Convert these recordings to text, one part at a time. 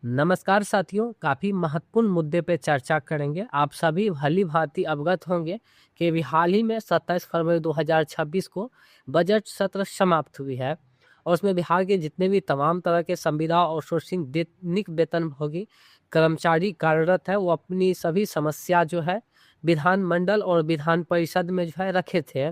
नमस्कार साथियों, काफ़ी महत्वपूर्ण मुद्दे पे चर्चा करेंगे। आप सभी भली-भांति अवगत होंगे कि अभी हाल ही में 27 फरवरी 2026 को बजट सत्र समाप्त हुई है और उसमें बिहार के जितने भी तमाम तरह के संविदा और आउटसोर्सिंग दैनिक वेतनभोगी कर्मचारी कार्यरत है, वो अपनी सभी समस्या जो है विधानमंडल और विधान परिषद में जो है रखे थे।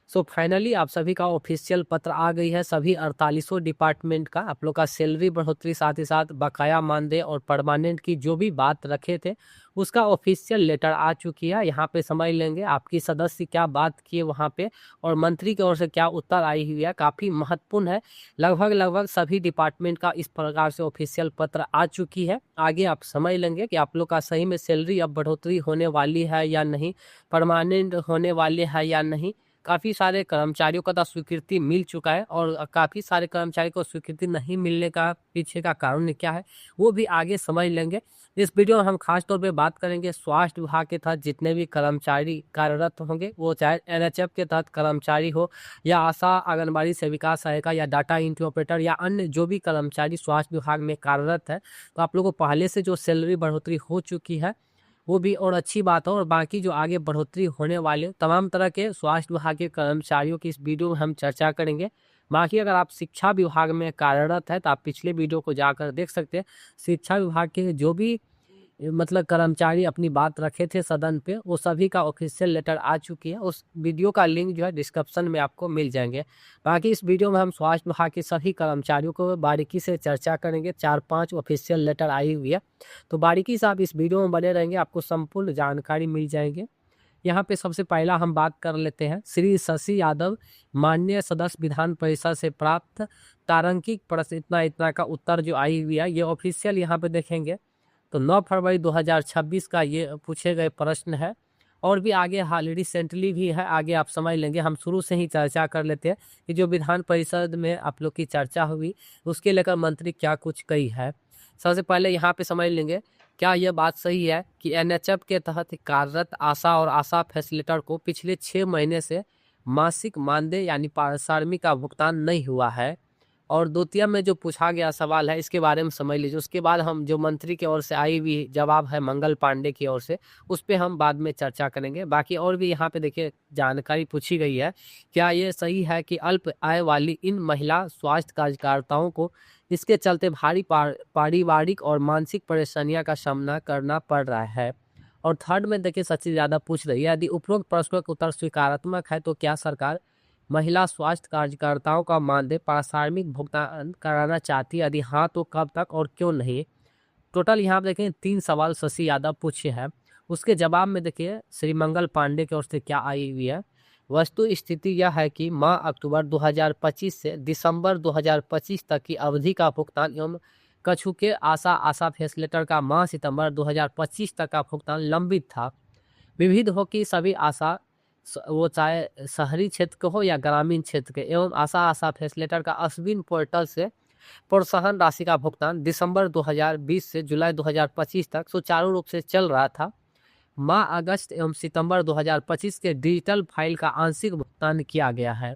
सो फाइनली आप सभी का ऑफिशियल पत्र आ गई है। सभी 48 डिपार्टमेंट का आप लोग का सैलरी बढ़ोतरी, साथ ही साथ बकाया मानदेय और परमानेंट की जो भी बात रखे थे उसका ऑफिशियल लेटर आ चुकी है। यहाँ पे समझ लेंगे आपकी सदस्य क्या बात किए वहाँ पे और मंत्री की ओर से क्या उत्तर आई हुई है, काफ़ी महत्वपूर्ण है। लगभग लगभग सभी डिपार्टमेंट का इस प्रकार से ऑफिशियल पत्र आ चुकी है। आगे आप समझ लेंगे कि आप लोग का सही में सैलरी अब बढ़ोतरी होने वाली है या नहीं, परमानेंट होने वाले है या नहीं। काफ़ी सारे कर्मचारियों को तो स्वीकृति मिल चुका है और काफ़ी सारे कर्मचारी को स्वीकृति नहीं मिलने का पीछे का कारण क्या है वो भी आगे समझ लेंगे। इस वीडियो में हम खास तौर पे बात करेंगे स्वास्थ्य विभाग के तहत जितने भी कर्मचारी कार्यरत होंगे, वो चाहे एनएचएफ के तहत कर्मचारी हो या आशा आंगनबाड़ी सेविका सहायिका या डाटा एंट्री ऑपरेटर या अन्य जो भी कर्मचारी स्वास्थ्य विभाग में कार्यरत है, तो आप लोगों को पहले से जो सैलरी बढ़ोतरी हो चुकी है वो भी और अच्छी बात है। और बाकी जो आगे बढ़ोतरी होने वाले तमाम तरह के स्वास्थ्य विभाग के कर्मचारियों की इस वीडियो में हम चर्चा करेंगे। बाकी अगर आप शिक्षा विभाग में कार्यरत है तो आप पिछले वीडियो को जाकर देख सकते हैं। शिक्षा विभाग के जो भी मतलब कर्मचारी अपनी बात रखे थे सदन पे, वो सभी का ऑफिशियल लेटर आ चुकी है। उस वीडियो का लिंक जो है डिस्क्रिप्शन में आपको मिल जाएंगे। बाकी इस वीडियो में हम स्वास्थ्य विभाग के सभी कर्मचारियों को बारीकी से चर्चा करेंगे। 4-5 ऑफिशियल लेटर आई हुई है, तो बारीकी से आप इस वीडियो में बने रहेंगे, आपको संपूर्ण जानकारी मिल जाएंगे। यहाँ पे सबसे पहला हम बात कर लेते हैं श्री शशि यादव, माननीय सदस्य विधान परिषद से प्राप्त तारांकिक प्रश्न इतना इतना का उत्तर जो आई हुई है, ये ऑफिशियल यहाँ पे देखेंगे तो 9 फरवरी 2026 का ये पूछे गए प्रश्न है। और भी आगे हाल रिसेंटली भी है, आगे आप समझ लेंगे। हम शुरू से ही चर्चा कर लेते हैं कि जो विधान परिषद में आप लोग की चर्चा हुई उसके लेकर मंत्री क्या कुछ कही है। सबसे पहले यहाँ पे समझ लेंगे, क्या यह बात सही है कि एनएचएफ के तहत कार्यरत आशा और आशा फैसिलिटेटर को पिछले 6 महीने से मासिक मानदेय यानी पारिश्रमिक का भुगतान नहीं हुआ है। और द्वितीय में जो पूछा गया सवाल है इसके बारे में समझ लीजिए। उसके बाद हम जो मंत्री की ओर से आई हुई जवाब है मंगल पांडे की ओर से, उस पर हम बाद में चर्चा करेंगे। बाकी और भी यहाँ पे देखिए जानकारी पूछी गई है, क्या ये सही है कि अल्प आय वाली इन महिला स्वास्थ्य कार्यकर्ताओं को इसके चलते भारी पारिवारिक और मानसिक परेशानियों का सामना करना पड़ रहा है। और थर्ड में देखिए सबसे ज़्यादा पूछ रही है, यदि उपरोक्त प्रश्नों का उत्तर स्वीकारात्मक है तो क्या सरकार महिला स्वास्थ्य कार्यकर्ताओं का मानदेय पारिश्रमिक भुगतान कराना चाहती है, यदि हाँ तो कब तक और क्यों नहीं। टोटल यहाँ पे देखें 3 सवाल शशि यादव पूछे हैं। उसके जवाब में देखिए श्री मंगल पांडे की ओर से क्या आई हुई है। वस्तु स्थिति यह है कि माह अक्टूबर 2025 से दिसंबर 2025 तक की अवधि का भुगतान एवं कछु के आशा फैसिलिटेटर का माह सितंबर 2025 तक का भुगतान लंबित था। विविध हो कि सभी आशा वो चाहे शहरी क्षेत्र के हो या ग्रामीण क्षेत्र के, एवं आशा फैसिलिटेटर का अश्विन पोर्टल से प्रोत्साहन राशि का भुगतान दिसंबर 2020 से जुलाई 2025 तक सुचारू रूप से चल रहा था। माह अगस्त एवं सितंबर 2025 के डिजिटल फाइल का आंशिक भुगतान किया गया है।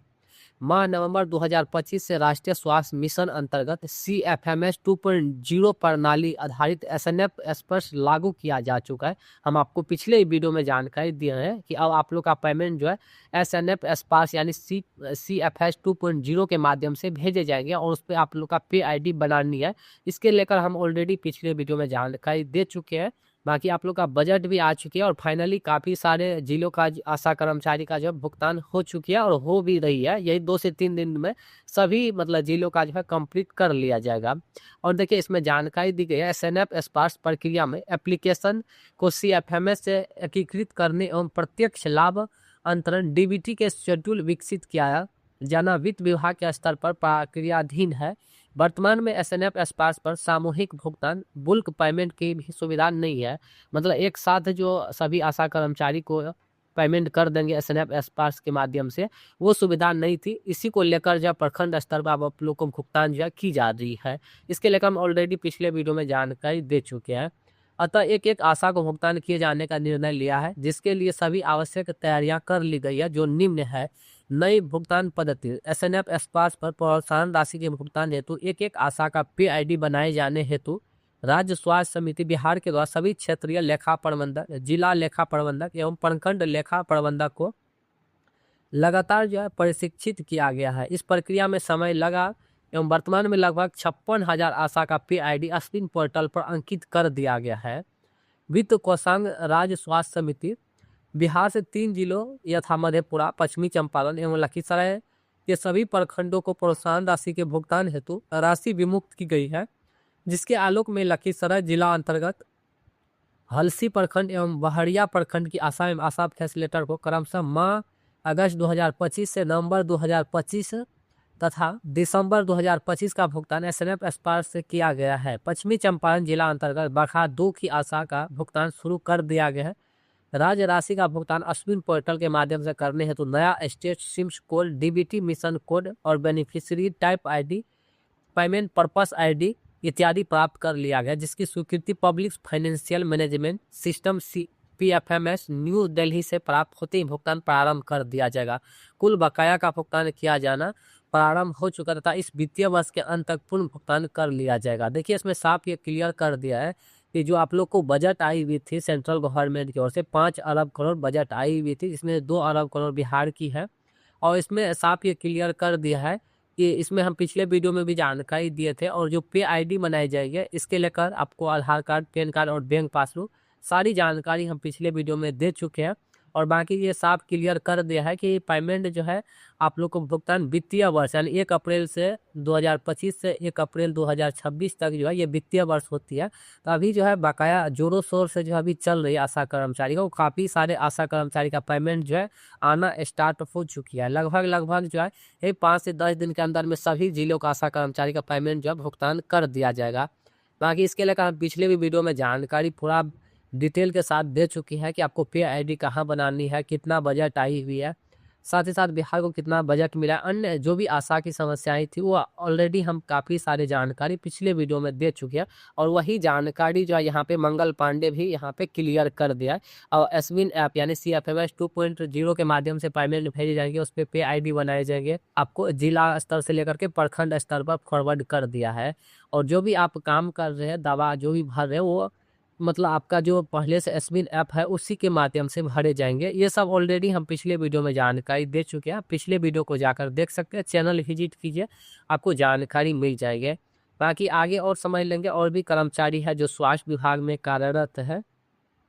माह नवंबर 2025 से राष्ट्रीय स्वास्थ्य मिशन अंतर्गत CFMS 2.0 प्रणाली आधारित SNF स्पर्श लागू किया जा चुका है। हम आपको पिछले वीडियो में जानकारी दिए हैं कि अब आप लोग का पेमेंट जो है SNF स्पर्श यानी CFS 2.0 के माध्यम से भेजे जाएंगे और उस पर आप लोग का पे ID बनानी है। इसके लेकर हम ऑलरेडी पिछले वीडियो में जानकारी दे चुके हैं। बाकी आप लोग का बजट भी आ चुकी है और फाइनली काफ़ी सारे जिलों का आशा कर्मचारी का जो भुगतान हो चुकी है और हो भी रही है। यही 2 से 3 दिन में सभी मतलब जिलों का जो है कंप्लीट कर लिया जाएगा। और देखिए इसमें जानकारी दी गई है, SNF स्पर्श प्रक्रिया में एप्लीकेशन को CFMS से एकीकृत करने एवं प्रत्यक्ष लाभ अंतरण DBT के शेड्यूल विकसित किया जाना वित्त विभाग के स्तर पर प्रक्रियाधीन है। वर्तमान में SNF स्पर्श पर सामूहिक भुगतान बुल्क पेमेंट की भी सुविधा नहीं है। मतलब एक साथ जो सभी आशा कर्मचारी को पेमेंट कर देंगे SNF स्पर्श के माध्यम से, वो सुविधा नहीं थी। इसी को लेकर जब प्रखंड स्तर पर आप लोग को भुगतान जो है की जा रही है। इसके लेकर हम ऑलरेडी पिछले वीडियो में जानकारी दे चुके हैं। अतः एक एक आशा को भुगतान किए जाने का निर्णय लिया है, जिसके लिए सभी आवश्यक तैयारियां कर ली गई है, जो निम्न है। नई भुगतान पद्धति SNF स्पर्श पर प्रोत्साहन राशि के भुगतान हेतु एक एक आशा का पे ID बनाए जाने हेतु राज्य स्वास्थ्य समिति बिहार के द्वारा सभी क्षेत्रीय लेखा प्रबंधक, जिला लेखा प्रबंधक एवं प्रखंड लेखा प्रबंधक को लगातार जो है प्रशिक्षित किया गया है। इस प्रक्रिया में समय लगा एवं वर्तमान में लगभग 56,000 आशा का PID अश्विन पोर्टल पर अंकित कर दिया गया है। वित्त कोषांग राज्य स्वास्थ्य समिति बिहार से 3 जिलों यथा मधेपुरा, पश्चिमी चंपारण एवं लखीसराय के सभी प्रखंडों को प्रोत्साहन राशि के भुगतान हेतु राशि विमुक्त की गई है, जिसके आलोक में लखीसराय जिला अंतर्गत हलसी प्रखंड एवं बहरिया प्रखंड की आशा एवं आशा फैसिलेटर को क्रमशः माह अगस्त 2025 से नवंबर 2025 तथा दिसंबर 2025 का भुगतान SNF स्पार से किया गया है। पश्चिमी चंपारण जिला अंतर्गत बखा 2 की आशा का भुगतान शुरू कर दिया गया है। राज्य राशि का भुगतान अश्विन पोर्टल के माध्यम से करने हेतु नया state SIMS code, DBT mission code और beneficiary type ID, payment purpose ID इत्यादि प्राप्त कर लिया गया, जिसकी स्वीकृति public financial management system PFMS new Delhi से प्राप्त होते ही भुगतान प्रारंभ कर दिया जाएगा। कुल बकाया का भुगतान किया जाना प्रारंभ हो चुका तथा इस वित्तीय वर्ष के अंत तक पूर्ण भुगतान कर लिया जाएगा। देखिए इसमें साफ ये क्लियर कर दिया है कि जो आप लोग को बजट आई हुई थी सेंट्रल गवर्नमेंट की ओर से 5 अरब करोड़ बजट आई हुई थी, इसमें 2 अरब करोड़ बिहार की है। और इसमें साफ ये क्लियर कर दिया है कि इसमें हम पिछले वीडियो में भी जानकारी दिए थे, और जो PID बनाई जाएगी इसके लेकर आपको आधार कार्ड, पैन कार्ड और बैंक पासबुक सारी जानकारी हम पिछले वीडियो में दे चुके हैं। और बाकी ये साफ क्लियर कर दिया है कि पेमेंट जो है आप लोग को भुगतान वित्तीय वर्ष यानी 1 अप्रैल से 2025 से 1 अप्रैल 2026 तक जो है ये वित्तीय वर्ष होती है। तो अभी जो है बकाया जोरों शोर से जो अभी चल रही है आशा कर्मचारी का, वो काफ़ी सारे आशा कर्मचारी का पेमेंट जो है आना स्टार्ट हो चुकी है। लगभग जो है ये 5 से 10 दिन के अंदर में सभी जिलों का आशा कर्मचारी का पेमेंट जो है भुगतान कर दिया जाएगा। बाकी इसके लेकर हम पिछले भी वीडियो में जानकारी पूरा डिटेल के साथ दे चुकी है कि आपको PID कहाँ बनानी है, कितना बजट आई हुई है, साथ ही साथ बिहार को कितना बजट मिला। अन्य जो भी आशा की समस्याएं थी वो ऑलरेडी हम काफ़ी सारी जानकारी पिछले वीडियो में दे चुके हैं, और वही जानकारी जो है यहाँ पे मंगल पांडे भी यहाँ पे क्लियर कर दिया है। और अश्विन ऐप यानी CFMS 2.0 के माध्यम से पेमेंट भेजे जाएंगे, उस पर PID बनाए जाएंगे, आपको जिला स्तर से लेकर के प्रखंड स्तर पर फॉरवर्ड कर दिया है। और जो भी आप काम कर रहे हैं, दवा जो भी भर रहे हैं, वो मतलब आपका जो पहले से अश्विन ऐप है उसी के माध्यम से भरे जाएंगे। ये सब ऑलरेडी हम पिछले वीडियो में जानकारी दे चुके हैं, पिछले वीडियो को जाकर देख सकते हैं, चैनल विजिट कीजिए, आपको जानकारी मिल जाएगी। बाकी आगे और समझ लेंगे। और भी कर्मचारी है जो स्वास्थ्य विभाग में कार्यरत है,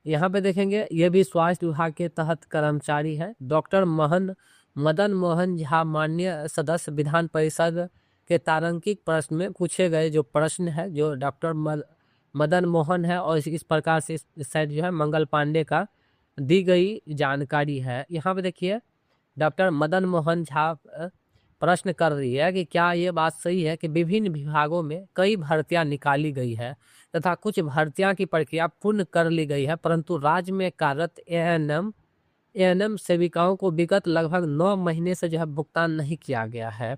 यहाँ पे देखेंगे ये भी स्वास्थ्य विभाग के तहत कर्मचारी है। डॉक्टर मदन मोहन झा माननीय सदस्य विधान परिषद के तारांकित प्रश्न में पूछे गए जो प्रश्न है जो डॉक्टर मदन मोहन है, और इस प्रकार से इस साइड जो है मंगल पांडे का दी गई जानकारी है। यहाँ पे देखिए डॉक्टर मदन मोहन झा प्रश्न कर रही है कि क्या ये बात सही है कि विभिन्न विभागों में कई भर्तियां निकाली गई है तथा कुछ भर्तियां की प्रक्रिया पूर्ण कर ली गई है, परंतु राज्य में कार्यरत ANM सेविकाओं को विगत लगभग 9 महीने से जो है भुगतान नहीं किया गया है।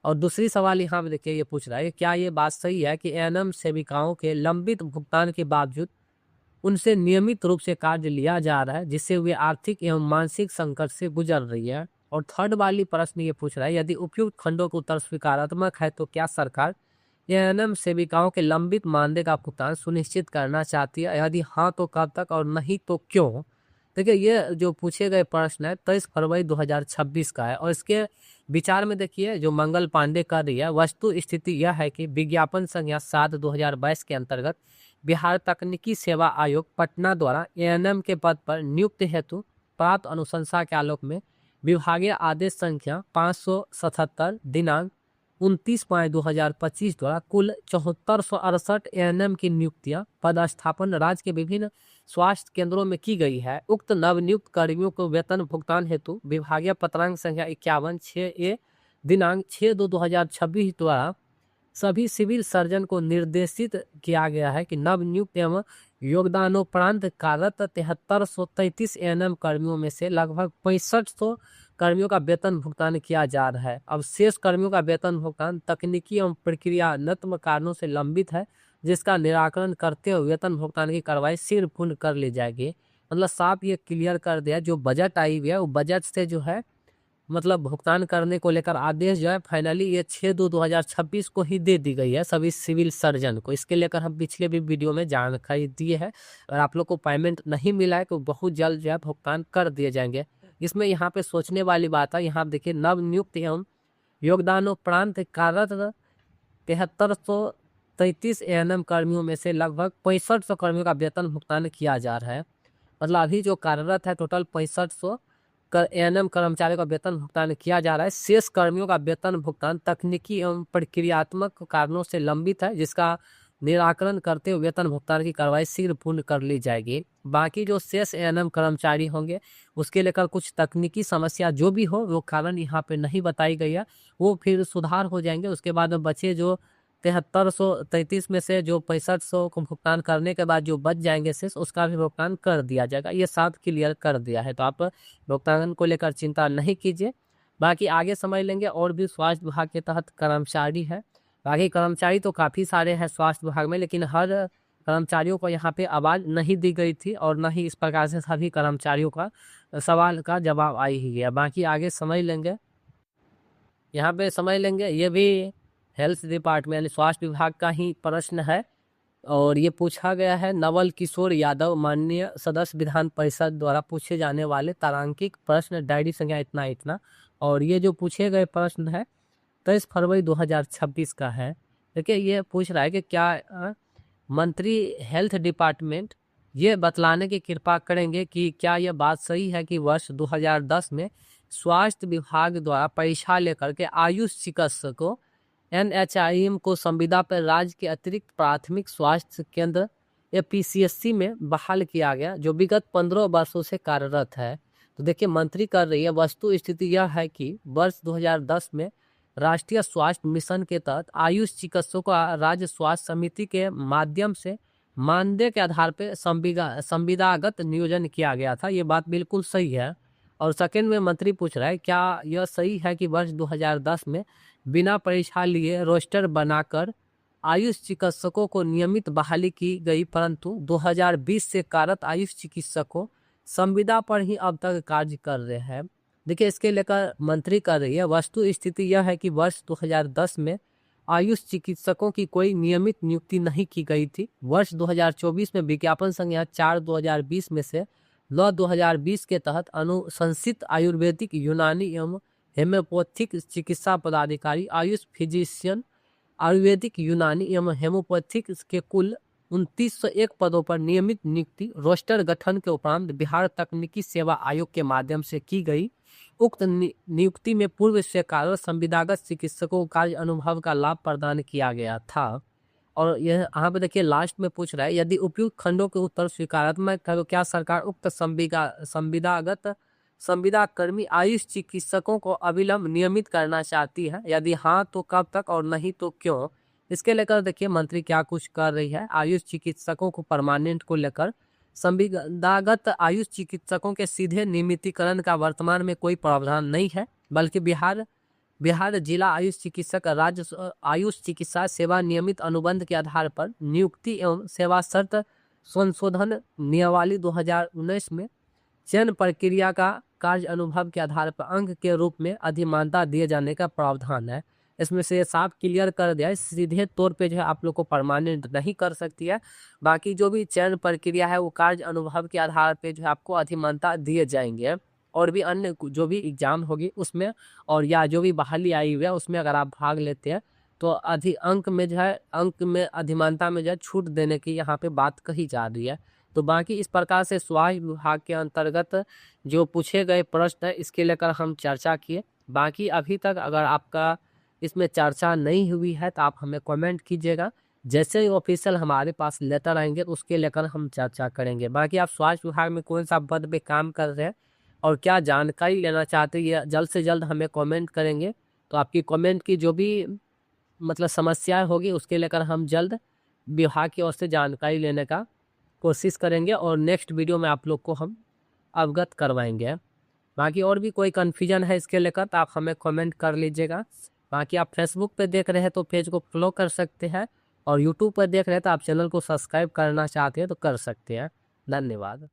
और दूसरी सवाल यहाँ पे देखिए ये पूछ रहा है कि क्या ये बात सही है कि ANM सेविकाओं के लंबित भुगतान के बावजूद उनसे नियमित रूप से कार्य लिया जा रहा है, जिससे वे आर्थिक एवं मानसिक संकट से गुजर रही है। और थर्ड वाली प्रश्न ये पूछ रहा है यदि उपयुक्त खंडों का उत्तर स्वीकारात्मक है तो क्या सरकार ANM सेविकाओं के लंबित मानदेय का भुगतान सुनिश्चित करना चाहती है, यदि हाँ तो कब तक और नहीं तो क्यों। देखिए ये जो पूछे गए प्रश्न है 23 फरवरी 2026 का है, और इसके विचार में देखिए जो मंगल पांडे कर रही है, वस्तु स्थिति यह है कि विज्ञापन संख्या 7/2022 के अंतर्गत बिहार तकनीकी सेवा आयोग पटना द्वारा ANM के पद पर नियुक्त हेतु प्राप्त अनुशंसा के आलोक में विभागीय आदेश संख्या 577 दिनांक 29/2025 द्वारा कुल 7468 ANM की नियुक्तियां पदस्थापन राज्य के विभिन्न स्वास्थ्य केंद्रों में की गई है। उक्त नवनियुक्त कर्मियों को वेतन भुगतान हेतु विभागीय पत्रांक संख्या 51/6A दिनांक 6/2/2026 द्वारा सभी सिविल सर्जन को निर्देशित किया गया है कि नवनियुक्त एवं योगदानोपरांत कार्यरत 7333 ANM कर्मियों में से लगभग 6500 कर्मियों का वेतन भुगतान किया जा रहा है। अब शेष कर्मियों का वेतन भुगतान तकनीकी एवं प्रक्रियात्मक कारणों से लंबित है, जिसका निराकरण करते हुए वेतन भुगतान की कार्रवाई शीघ्र पूर्ण कर ली जाएगी। मतलब साफ ये क्लियर कर दिया जो बजट आई हुई है वो बजट से जो है मतलब भुगतान करने को लेकर आदेश जो है फाइनली ये 6/2/2026 को ही दे दी गई है सभी सिविल सर्जन को। इसके लेकर हम पिछले भी वीडियो में जानकारी दिए है। और आप लोग को पेमेंट नहीं मिला है तो बहुत जल्द जो है भुगतान कर दिए जाएंगे। इसमें यहाँ पे सोचने वाली बात है, यहाँ देखिए नव नियुक्त एवं योगदानोपरांत कार्यरत 7333 ANM कर्मियों में से लगभग 6500 कर्मियों का वेतन भुगतान किया जा रहा है। मतलब अभी जो कार्यरत है टोटल 6500 ANM कर्मचारियों का वेतन भुगतान किया जा रहा है। शेष कर्मियों का वेतन भुगतान तकनीकी एवं प्रक्रियात्मक कारणों से लंबित है, जिसका निराकरण करते हुए वेतन भुगतान की कार्रवाई शीघ्र पूर्ण कर ली जाएगी। बाकी जो शेष ANM कर्मचारी होंगे उसके लेकर कुछ तकनीकी समस्या जो भी हो वो कारण यहाँ पे नहीं बताई गई है, वो फिर सुधार हो जाएंगे। उसके बाद बचे जो 7333 में से जो 6500 को भुगतान करने के बाद जो बच जाएंगे शेष उसका भी भुगतान कर दिया जाएगा। ये साफ क्लियर कर दिया है, तो आप भुगतान को लेकर चिंता नहीं कीजिए। बाकी आगे समझ लेंगे। और भी स्वास्थ्य विभाग के तहत कर्मचारी है। बाकी कर्मचारी तो काफ़ी सारे हैं स्वास्थ्य विभाग में, लेकिन हर कर्मचारियों को यहाँ पे आवाज़ नहीं दी गई थी और न ही इस प्रकार से सभी कर्मचारियों का सवाल का जवाब आ ही गया। बाकी आगे समझ लेंगे। यहाँ पे समझ लेंगे ये भी हेल्थ डिपार्टमेंट यानी स्वास्थ्य विभाग का ही प्रश्न है। और ये पूछा गया है नवल किशोर यादव माननीय सदस्य विधान परिषद द्वारा पूछे जाने वाले तारांकिक प्रश्न डायरी संख्या इतना इतना। और ये जो पूछे गए प्रश्न है 23 फरवरी 2026 का है। देखिए ये पूछ रहा है कि क्या मंत्री हेल्थ डिपार्टमेंट ये बतलाने की कृपा करेंगे कि क्या यह बात सही है कि वर्ष 2010 में स्वास्थ्य विभाग द्वारा परीक्षा लेकर के आयुष चिकित्सकों NHIM को संविदा पर राज्य के अतिरिक्त प्राथमिक स्वास्थ्य केंद्र APCSC में बहाल किया गया, जो विगत 15 वर्षों से कार्यरत है। तो देखिए मंत्री कर रही है, वस्तु स्थिति यह है कि वर्ष 2010 में राष्ट्रीय स्वास्थ्य मिशन के तहत आयुष चिकित्सकों का राज्य स्वास्थ्य समिति के माध्यम से मानदेय के आधार पर संविदागत नियोजन किया गया था। ये बात बिल्कुल सही है। और सेकेंड में मंत्री पूछ रहा है क्या यह सही है कि वर्ष 2010 में बिना परीक्षा लिए रोस्टर बनाकर आयुष चिकित्सकों को नियमित बहाली की गई, परंतु 2020 से कार्यरत आयुष चिकित्सकों संविदा पर ही अब तक कार्य कर रहे हैं। देखिए इसके लेकर मंत्री कर रही है, वस्तु स्थिति यह है कि वर्ष 2010 में आयुष चिकित्सकों की कोई नियमित नियुक्ति नहीं की गई थी। वर्ष 2024 में विज्ञापन संख्या 4/2020 में से लॉ 2020 के तहत अनुशंसित आयुर्वेदिक यूनानी एवं हेमोपैथिक चिकित्सा पदाधिकारी आयुष फिजिशियन आयुर्वेदिक यूनानी एवं हेमोपैथिक के कुल 2901 पदों पर नियमित नियुक्ति रोस्टर गठन के उपरांत बिहार तकनीकी सेवा आयोग के माध्यम से की गई। उक्त नियुक्ति में पूर्व से कार्यरत संविदागत चिकित्सकों को कार्य अनुभव का लाभ प्रदान किया गया था। और यह यहाँ पे देखिए लास्ट में पूछ रहा है यदि उपयुक्त खंडों के उत्तर स्वीकारात्मक है तो क्या सरकार उक्त संविदागत संविदा कर्मी आयुष चिकित्सकों को अविलंब नियमित करना चाहती है, यदि हाँ तो कब तक और नहीं तो क्यों। इसके लेकर देखिए मंत्री क्या कुछ कर रही है। आयुष चिकित्सकों को परमानेंट को लेकर संविदागत आयुष चिकित्सकों के सीधे नियमितीकरण का वर्तमान में कोई प्रावधान नहीं है, बल्कि बिहार जिला आयुष चिकित्सक राज्य आयुष चिकित्सा सेवा नियमित अनुबंध के आधार पर नियुक्ति एवं सेवा शर्त संशोधन नियमावली 2019 में चयन प्रक्रिया का कार्य अनुभव के आधार पर अंक के रूप में अधिमानता दिए जाने का प्रावधान है। इसमें से साफ क्लियर कर दिया है, सीधे तौर पे जो है आप लोग को परमानेंट नहीं कर सकती है। बाकी जो भी चयन प्रक्रिया है वो कार्य अनुभव के आधार पे जो है आपको अधिमानता दिए जाएंगे। और भी अन्य जो भी एग्जाम होगी उसमें और या जो भी बहाली आई हुई है उसमें अगर आप भाग लेते हैं तो अंक में अधिमानता में जो है छूट देने की यहाँ पे बात कही जा रही है। तो बाकी इस प्रकार से स्वास्थ्य विभाग के अंतर्गत जो पूछे गए प्रश्न है इसके लेकर हम चर्चा किए। बाकी अभी तक अगर आपका इसमें चर्चा नहीं हुई है तो आप हमें कमेंट कीजिएगा। जैसे ही ऑफिशियल हमारे पास लेटर आएंगे तो उसके लेकर हम चर्चा करेंगे। बाकी आप स्वास्थ्य विभाग में कौन सा पद पे काम कर रहे हैं और क्या जानकारी लेना चाहते हैं जल्द से जल्द हमें कमेंट करेंगे। तो आपकी कमेंट की जो भी मतलब समस्याएं होगी उसके लेकर हम जल्द विभाग की ओर से जानकारी लेने का कोशिश करेंगे और नेक्स्ट वीडियो में आप लोग को हम अवगत करवाएंगे। बाकी और भी कोई कन्फ्यूजन है इसके लेकर तो आप हमें कमेंट कर लीजिएगा। बाकी आप फेसबुक पे देख रहे हैं तो पेज को फॉलो कर सकते हैं और यूट्यूब पर देख रहे हैं तो आप चैनल को सब्सक्राइब करना चाहते हैं तो कर सकते हैं। धन्यवाद।